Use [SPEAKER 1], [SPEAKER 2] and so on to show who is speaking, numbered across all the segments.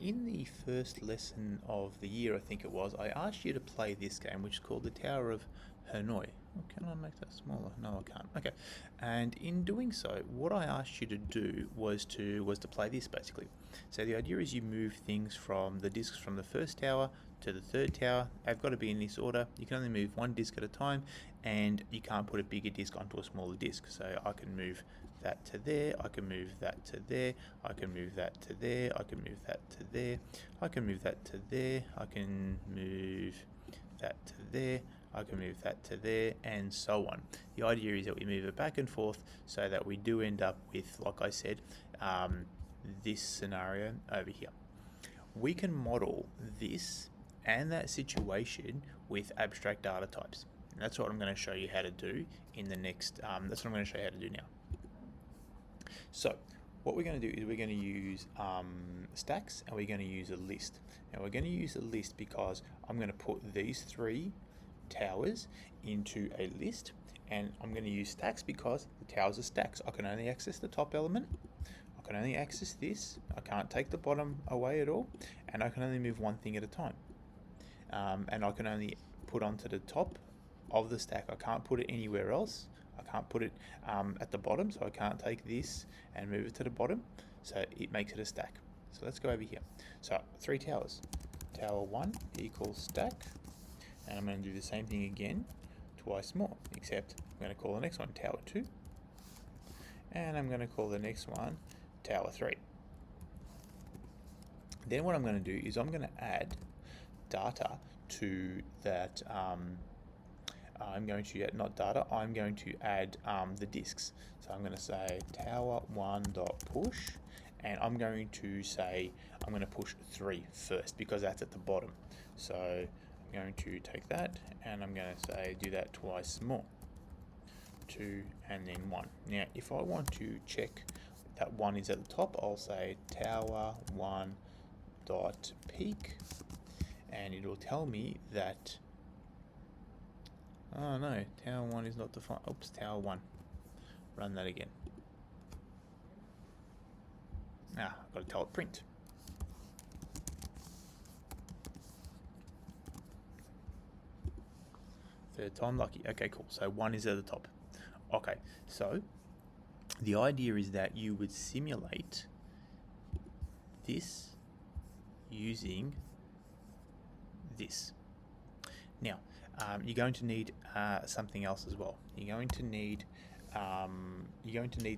[SPEAKER 1] in the first lesson of the year, I think it was, I asked you to play this game, which is called the Tower of Hanoi. Oh, can I make that smaller? No, I can't. Okay. And in doing so, what I asked you to do was to play this basically. So the idea is you move things from the discs from the first tower to the third tower. They've got to be in this order. You can only move one disc at a time, and you can't put a bigger disc onto a smaller disc. So I can move that to there, I can move that to there, I can move that to there, I can move that to there, I can move that to there, I can move that to there, I can move that to there, and so on. The idea is that we move it back and forth so that we do end up with, like I said, this scenario over here. We can model this and that situation with abstract data types. And that's what I'm going to show you how to do in the next, that's what I'm going to show you how to do now. So what we're going to do is we're going to use stacks, and we're going to use a list. Now we're going to use a list because I'm going to put these three towers into a list, and I'm going to use stacks because the towers are stacks. I can only access the top element, I can only access this, I can't take the bottom away at all, and I can only move one thing at a time. And I can only put onto the top of the stack. I can't put it anywhere else. I can't put it at the bottom, so I can't take this and move it to the bottom, so it makes it a stack. So let's go over here. So three towers. Tower 1 equals stack, and I'm going to do the same thing again twice more, except I'm going to call the next one Tower 2, and I'm going to call the next one Tower 3. Then what I'm going to do is I'm going to add data to that. I'm going to add, not data, I'm going to add the disks. So I'm going to say tower1.push, and I'm going to say I'm going to push 3 first because that's at the bottom. So I'm going to take that and I'm going to say do that twice more. 2 and then 1. Now if I want to check that 1 is at the top, I'll say tower1 dot peak, and it will tell me that, oh no, tower 1 is not defined. Oops, tower 1. Run that again. I've got to tell it print. Third time lucky. Okay, cool. So 1 is at the top. Okay, so the idea is that you would simulate this using this. Now, you're going to need something else as well. You're going to need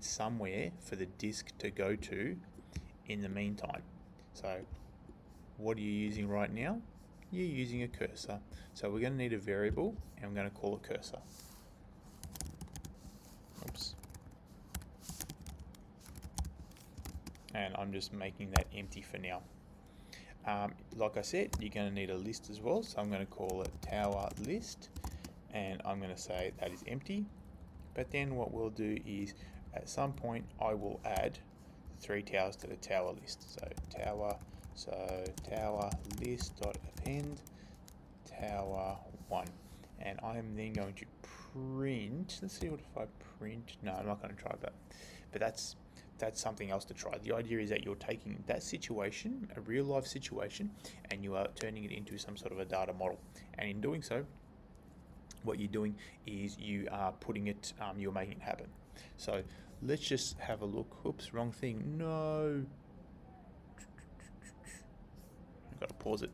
[SPEAKER 1] somewhere for the disk to go to in the meantime. So what are you using right now? You're using a cursor. So we're going to need a variable, and I'm going to call it cursor. Oops. And I'm just making that empty for now. Like I said, you're going to need a list as well, so I'm going to call it tower list, and I'm going to say that is empty. But then what we'll do is at some point I will add 3 towers to the tower list. So tower list dot append tower 1, and I'm then going to print. Let's see what if I print. No, I'm not going to try that, but that's something else to try. The idea is that you're taking that situation, a real life situation, and you are turning it into some sort of a data model. And in doing so, what you're doing is you are putting it, you're making it happen. So let's just have a look. Oops, wrong thing. No. I've got to pause it.